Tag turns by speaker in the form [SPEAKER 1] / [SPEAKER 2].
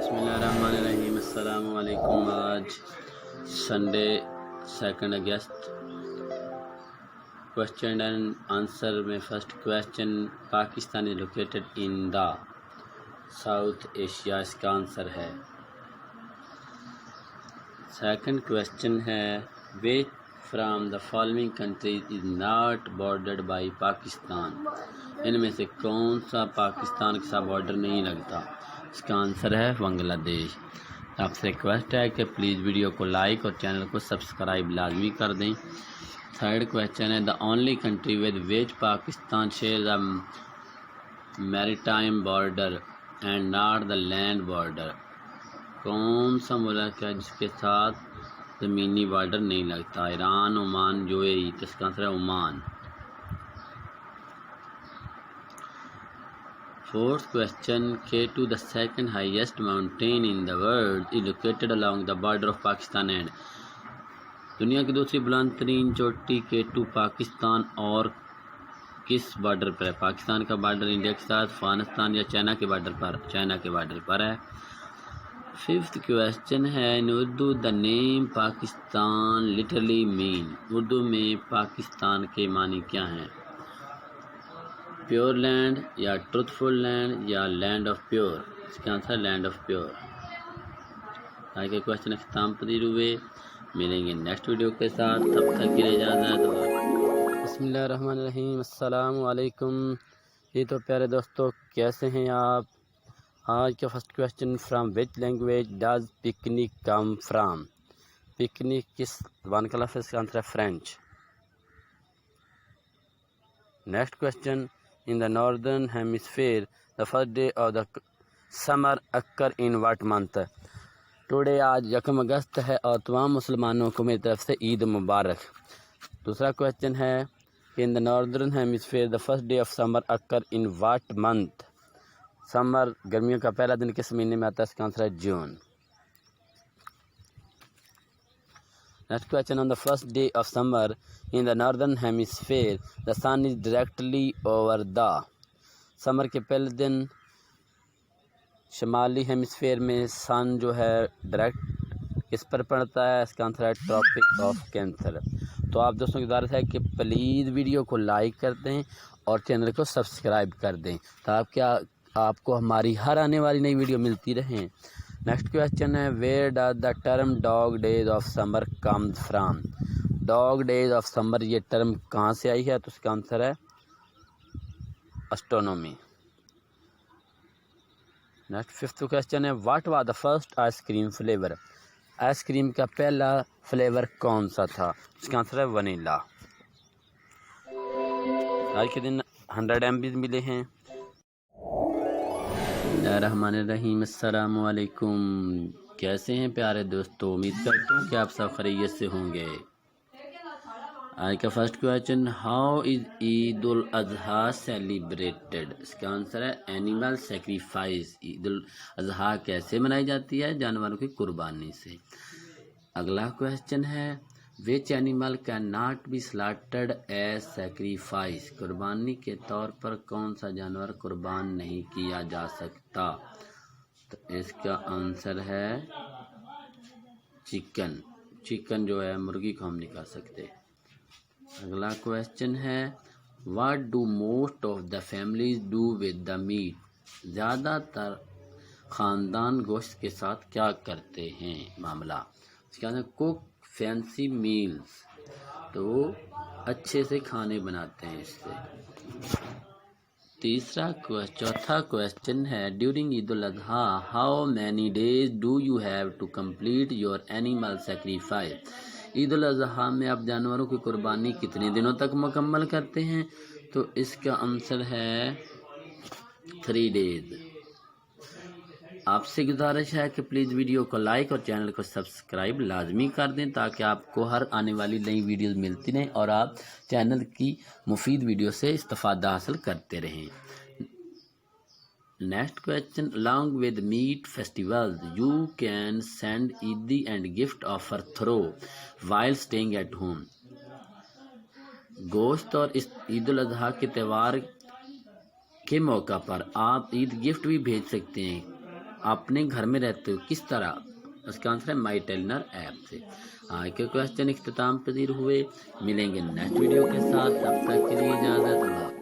[SPEAKER 1] बिस्मिल्लाहिर्रहमानिर्रहीम। अस्सलाम वालेकुम। आज संडे 2 अगस्त। क्वेश्चन एंड आंसर में first question, Pakistan is located in the South Asia, इसका आंसर है। सेकंड क्वेश्चन है, which from the following countries is not bordered by Pakistan, इनमें से कौन सा पाकिस्तान के साथ बॉर्डर नहीं लगता, इसका आंसर है बांग्लादेश। आपसे रिक्वेस्ट है कि प्लीज़ वीडियो को लाइक और चैनल को सब्सक्राइब लाजमी कर दें। थर्ड क्वेश्चन है, the only country with which Pakistan share the maritime border and not the land border, कौन सा मुल्क है जिसके साथ ज़मीनी बॉर्डर नहीं लगता, ईरान, ओमान, यूएई, तो इसका आंसर है Oman. Fourth question, K2, the second highest mountain in the world, is located along the border of Pakistan and, दुनिया की दूसरी बुलंद तरीन चोटी K2 पाकिस्तान और किस बॉर्डर पर है? पाकिस्तान का बॉर्डर इंडिया के साथ, अफगानिस्तान या चाइना के बॉर्डर पर है। फिफ्थ क्वेश्चन है, in Urdu the name Pakistan literally mean, Urdu में पाकिस्तान के मानी क्या हैं? प्योर लैंड या ट्रूथफुल लैंड या लैंड ऑफ प्योर, इसका आंसर लैंड ऑफ प्योर। आज के क्वेश्चन अख्ताम पजीर हुए। मिलेंगे नेक्स्ट वीडियो के साथ, तब तक के लिए इजाज़त। बिस्मिल्लाहिर्रहमानिर्रहीम। अस्सलाम वालेकुम। ये तो प्यारे दोस्तों, कैसे हैं आप? आज का first question, from which language does picnic come from, picnic किस ज़बान का लफ्ज़ है? इसका आंसर है French. Next question, in the northern hemisphere the first day of the summer occur in what month? Today आज 1 अगस्त है और तमाम मुसलमानों को मेरी तरफ से ईद मुबारक। दूसरा क्वेश्चन है, in the northern hemisphere the first day of summer occur in what month, summer गर्मियों का पहला दिन किस महीने में आता है? इसका आंसर है जून। Next question, on the first day of summer in the northern hemisphere the sun is directly over the, summer के पहले दिन शमाली हेमिस्फीयर में सन जो है डायरेक्ट किस पर पड़ता है? इसका आंसर है ट्रॉपिक ऑफ कैंसर। तो आप दोस्तों की गुजारिश है कि प्लीज़ वीडियो को लाइक कर दें और चैनल को सब्सक्राइब कर दें ताकि आपको हमारी हर आने वाली नई वीडियो मिलती रहें। नेक्स्ट क्वेश्चन है, where does the term dog days of summer comes from, dog days of summer ये टर्म कहाँ से आई है? तो इसका आंसर है एस्ट्रोनॉमी। नेक्स्ट फिफ्थ क्वेश्चन है, what was the first ice cream flavour, ice cream का पहला फ्लेवर कौन सा था? इसका आंसर है वनीला। आज के दिन 100 MB मिले हैं। रहमानिर्रहीम। अस्सलाम वालेकुम। कैसे हैं प्यारे दोस्तों? उम्मीद करता हूँ कि आप सब खैरियत से होंगे। आज का first question, how is Eid ul Azha celebrated, इसका आंसर है एनिमल सेक्रीफाइस। ईद उल अजहा कैसे मनाई जाती है? जानवरों की कुर्बानी से। अगला क्वेश्चन है, which animal can not be slaughtered as sacrifice, कुर्बानी के तौर पर कौन सा जानवर कुर्बान नहीं किया जा सकता? तो इसका आंसर है चिकन, चिकन जो है मुर्गी को हम नहीं खा सकते। अगला क्वेश्चन है, what do most of the families do with the meat, ज़्यादातर ख़ानदान गोश्त के साथ क्या करते हैं? मामला, इसका आंसर कुक फैंसी मील्स, तो अच्छे से खाने बनाते हैं इससे। चौथा क्वेश्चन है, during Eid ul Adha how many days do you have to complete your animal sacrifice, Eid ul Adha में आप जानवरों की कुर्बानी कितने दिनों तक मुकम्मल करते हैं? तो इसका आंसर है 3 डेज। आपसे गुजारिश है कि प्लीज़ वीडियो को लाइक और चैनल को सब्सक्राइब लाजमी कर दें ताकि आपको हर आने वाली नई वीडियोस मिलती रहें और आप चैनल की मुफीद वीडियो से इस्तिफादा हासिल करते रहें। Next question, along with meat festivals you can send Eidi and gift offer through while staying at home, गोश्त और इस ईद उल अजहा के त्यौहार के मौका पर आप ईद गिफ्ट भी भेज सकते हैं اپنے گھر میں رہتے ہو کس طرح؟ اس کا آنسر ہے مائی ٹیلنر ایپ سے۔ آج کے کویسچن اختتام پذیر ہوئے، ملیں گے نیکسٹ ویڈیو کے ساتھ، تب تک کے لیے اجازت۔ اللہ